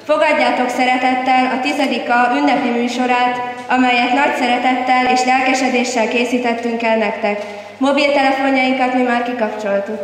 Fogadjátok szeretettel a 10. ünnepi műsorát, amelyet nagy szeretettel és lelkesedéssel készítettünk el nektek. Mobiltelefonjainkat mi már kikapcsoltuk.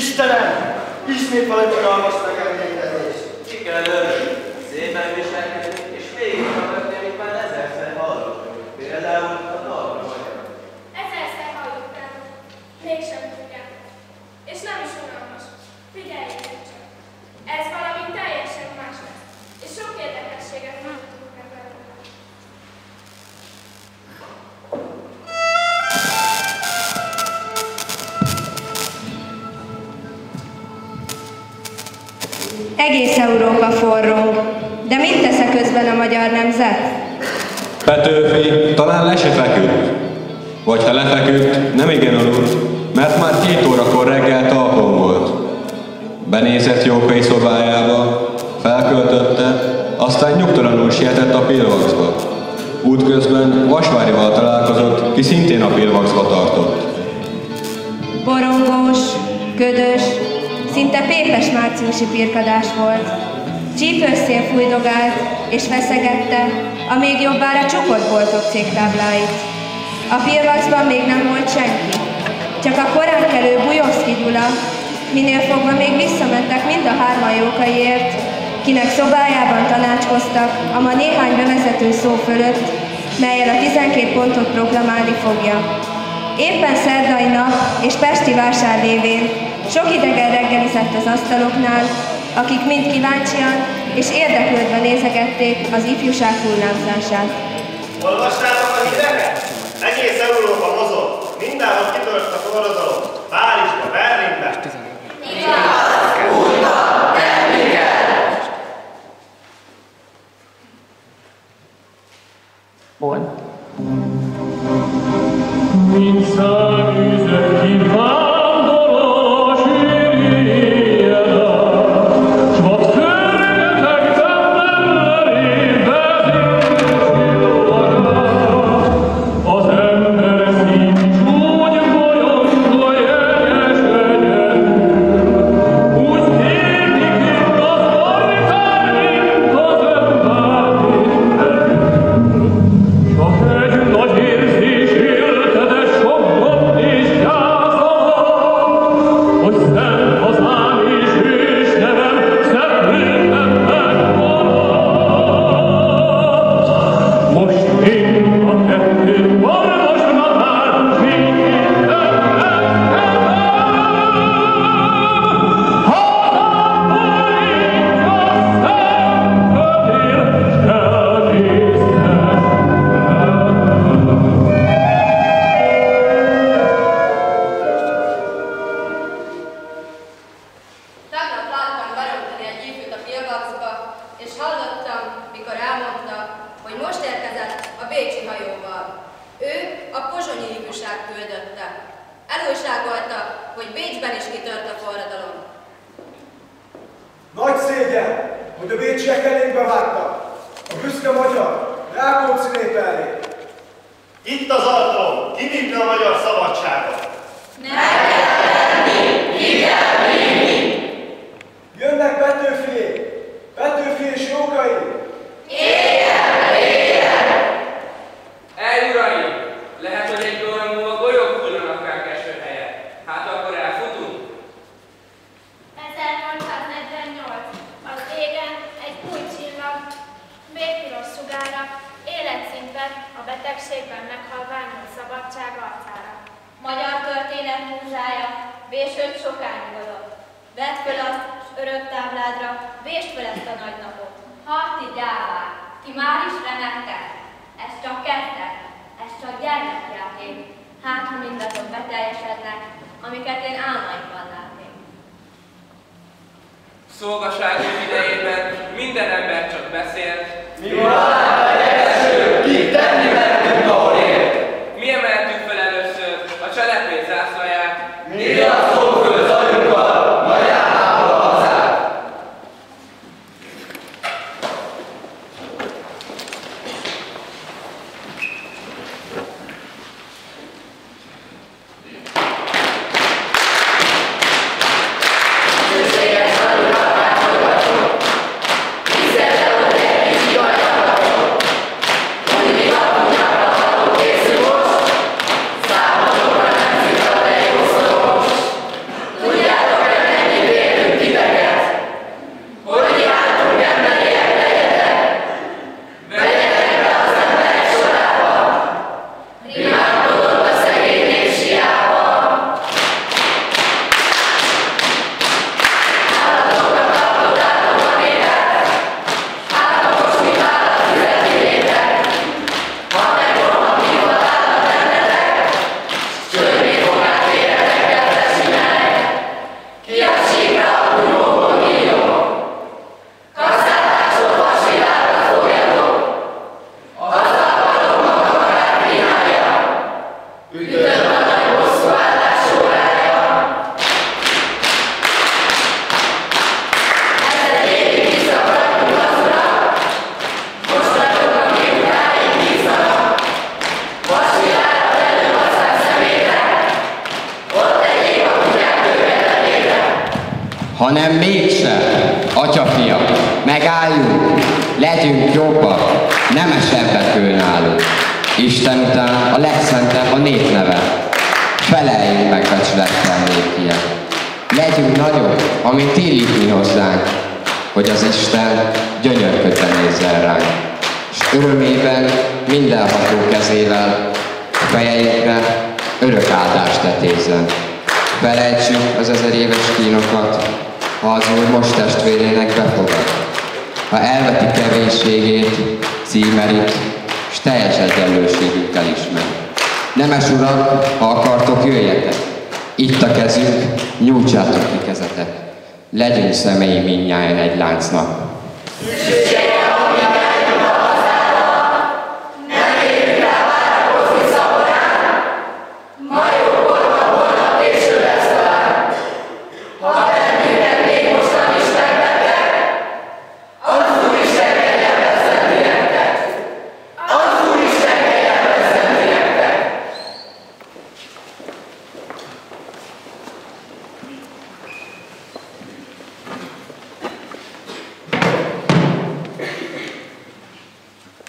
Istenem! Ismét valami unalmas megemlékezés. Ki kell ölni, szépen viselkedni, és végighallgatni, amit már ezerszer hallottunk. Például a dalra magyar. Ezerszer hallottam, mégsem tudják. És nem is unalmas. Figyeljétek csak. Ez valami teljesen más lesz. És sok érdekességet mutatunk meg belőle. Egész Európa forrong, de mit tesz közben a magyar nemzet? Petőfi talán le se feküdt. Vagy ha lefeküdt, nem igen aludt, mert már 2 órakor reggel talpon volt. Benézett Jókai szobájába, felköltötte, aztán nyugtalanul sietett a Pillvaxba. Útközben Vasvárival találkozott, ki szintén a Pillvaxba tartott. Borongós, ködös, szinte pépes márciusi pirkadás volt. Csípőszél fújdogált és feszegette a még jobbára csukott boltok cégtábláit. A Pillvaxban még nem volt senki, csak a korán kelő Bujovszki Gyula, minél fogva még visszamentek mind a 3 Jókaiért, kinek szobájában tanácskoztak a ma néhány bevezető szó fölött, mellyel a 12 pontot proklamálni fogja. Éppen szerdai nap és pesti vásár lévén sok idegen reggelizett az asztaloknál, akik mind kíváncsian és érdeklődve nézegették az ifjúság hullámzását. Olvastátok a híreket? Egész Európa mozog, mindenhol kitört a forradalom. Párizsba, Berlinbe. Igaz, úgy van, tenni kell. Hol? Mint száműzött kivándorló sűrűjjel, s vad förgetek szemben elébe zércsillagát, az ember bíróság küldötte. Elújságolta, hogy Bécsben is kitört a forradalom. Nagy szégyen, hogy a bécsiek elénkbe vágtak. A büszke magyar, Rákóczi nép elé. Itt az alkalom, kivívni a magyar szabadságot. Jönnek Petőfiék, Petőfi és Jókai. Ej, uraim! Lehet, hogy egy óra múlva golyók hullanak ránk eső helyet. Hát akkor elfutunk? 1848. Az égen egy új csillag, vérpiros sugára, életszínben a betegségben meghalványult szabadság arcára. Magyar történet múzsája, vésőt soká nyugodott. Vedd föl azt, s örök tábládra, vésd föl ezt a nagy napot. Harti gyávák, ti már is remektek. Ez csak kezdet, ez csak gyermekjáték. Hát, ha mindazok beteljesednek, amiket én álmaimban látnék. Szolgaságunk idejében minden ember csak beszélt. Mi valami első, kik tenni vettünk, ahol élt. Mi emeltük fel először a cselekvény zászlaját. Mi riasztunk föl zajunkkal, magyar háború hazát. Hanem mégse, atyafiak, megálljunk, legyünk jobbak, nemesebbek ő náluk. Isten után a legszentebb a népneve. Feleljünk meg becsülettel nékiek. Legyünk nagyok, amit illik mi hozzánk, hogy az Isten gyönyörködve nézzen ránk. S örömében mindenható kezével a fejeinkre örök áldást tetézzen. Felejtsük az 1000 éves kínokat, ha az Úr most testvérének befogad. Ha elveti kevésségét, címerit, s teljes egyenlőségükkel ismer. Nemes urak, ha akartok, jöjjetek. Itt a kezünk, nyújtsátok ki kezetek. Legyünk szemei mindnyájan egy láncnak.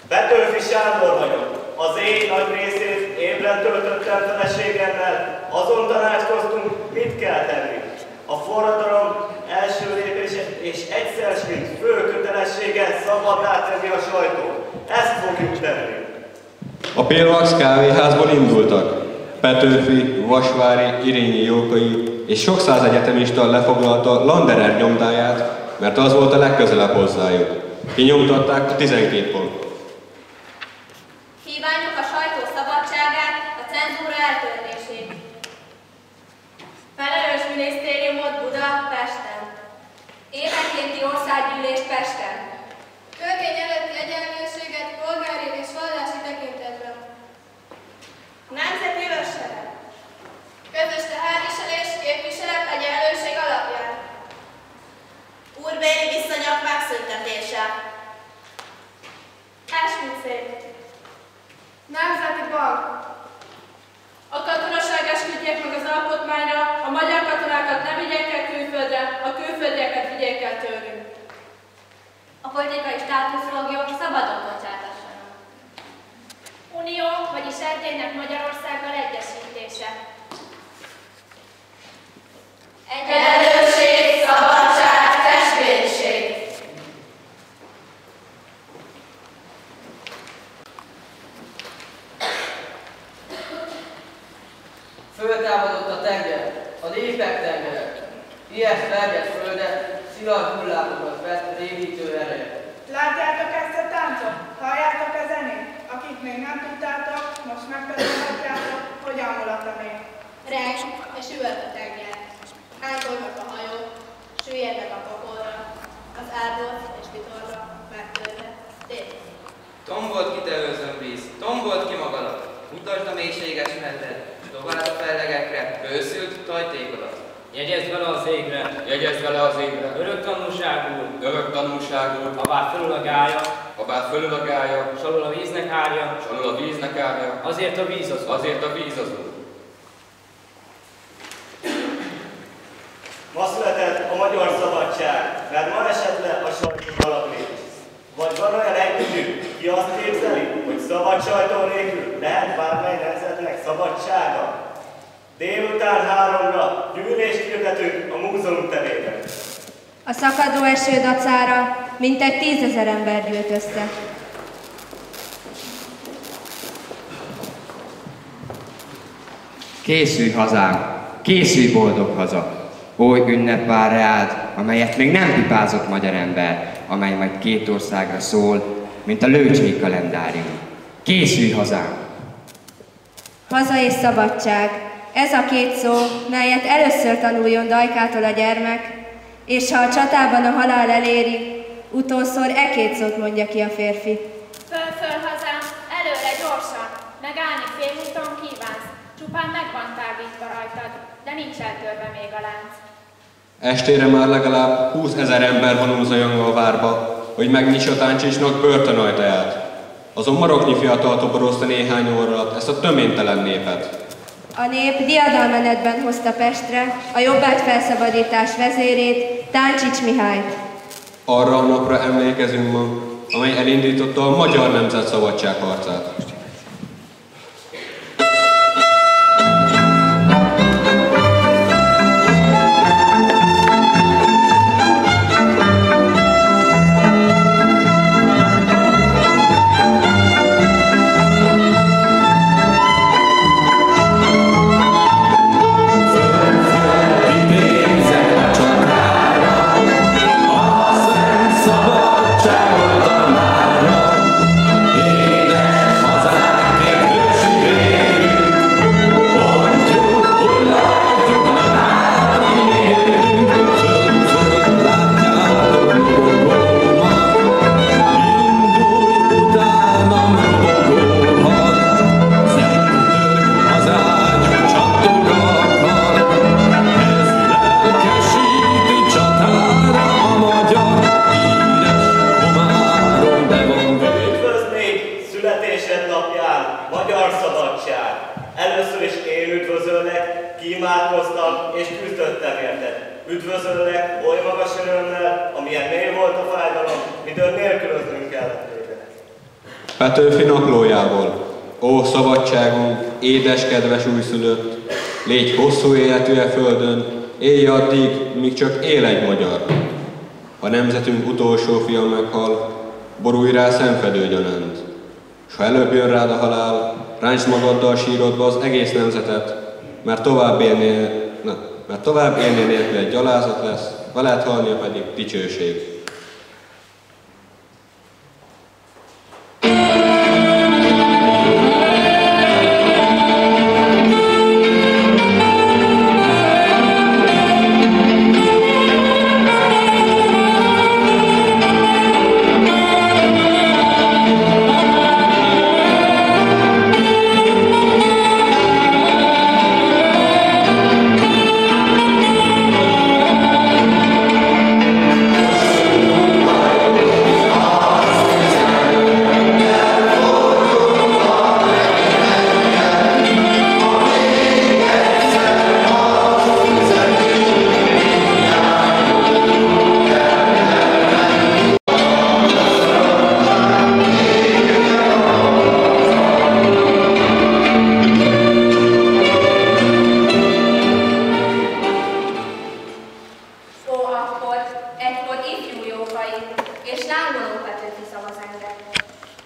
Petőfi Sándor vagyok. Az én nagy részét ébren töltöttem feleségemmel, azon tanácskoztunk, mit kell tenni. A forradalom első lépése és egyszer mint fő kötelessége szabaddá tenni a sajtót. Ezt fogjuk tenni. A Pélvax kávéházból indultak. Petőfi, Vasvári, Irényi Jókai és sok száz egyetemista lefoglalta Landerer nyomdáját, mert az volt a legközelebb hozzájuk. Kinyomtatták a 12 pontot. Kívánjuk a sajtó szabadságát, a cenzúra eltörlését. Felelős minisztériumot Budapesten. Évenkénti országgyűlés Pesten. Törvény előtti egyenlőséget polgári és vallási tekintetben. Nemzeti őrsereg. Föltámadott a tenger, a népek tengere. Ilyes terjedt földet, szilárd hullámokat vett rémítő ereje. Látjátok ezt a táncot? Halljátok a zenét? Akik még nem tudtátok, most megtanulhatjátok, hogyan mulat a nép. Reng és üvölt a tenger. Hánykolnak a hajók, süllyednek a pokolra, az árdolt és vitorra megtörve. Tét. Tombolt ki te őrzön víz, tombolt ki magadat, mutasd a mélységes medved, tovább a fellegekre, őszült tajtékodat. Jegyezd vele az égre, Jegyezd vele az égre, örök tanulságul, örök tanulságul, habár fölül a gája, habár fölül a gája, s alul a víznek árja, s alul a víznek árja, azért a víz az. azért a víz az Úr. Ma született a magyar szabadság, mert ma esett le a sajtó alapléc. Vagy van olyan együttük, ki azt képzeli, hogy szabad sajtó nélkül lehet bármely nemzetnek szabadsága? Délután 3-ra gyűlést hirdetünk a múzeum terében. A szakadó eső dacára mintegy 10 000 ember gyűlt össze. Készülj hazám, készülj boldog haza! Oly ünnep vár rád, amelyet még nem pipázott magyar ember, amely majd 2 országra szól, mint a lőcsei kalendárium. Készülj hazám! Haza és szabadság. Ez a 2 szó, melyet először tanuljon Dajkától a gyermek, és ha a csatában a halál eléri, utolszor 2 szót mondja ki a férfi. Föl hazám, előre gyorsan, megállni félúton kívánsz, csupán meg van tágítva rajtad, de nincs eltörve még a lánc. Estére már legalább 20 000 ember vonul zajongva a várba, hogy megnyissa Táncsicsnak börtönajtaját. Azon maroknyi fiatal toborozta néhány óra alatt ezt a töménytelen népet. A nép diadalmenetben hozta Pestre a jobbágyfelszabadítás vezérét, Táncsics Mihályt. Arra a napra emlékezünk ma, amely elindította a magyar nemzet szabadságharcát. Üdvözöllek oly magas örömmel, amilyen mély volt a fájdalom, midőn nélkülöznünk kellett téged. Petőfi naplójából. Ó szabadságunk, édes kedves újszülött, légy hosszú életű e földön, élj addig, míg csak él egy magyar. Ha nemzetünk utolsó fia meghal, borulj rá szenvedő gyanánt. S ha előbb jön rád a halál, ráncsd magaddal sírodba az egész nemzetet, mert tovább élni nélkül egy gyalázat lesz, veled halnia pedig dicsőség.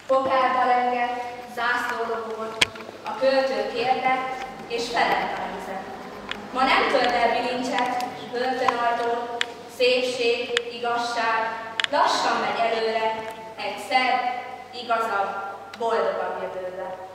Pokárba lengett, zászló lobogott, a költő kérdett, és felelt a Ma nem tölt el bilincset, börtönajtót, szépség, igazság, lassan megy előre egy szebb, igazabb, boldogabb jövőbe.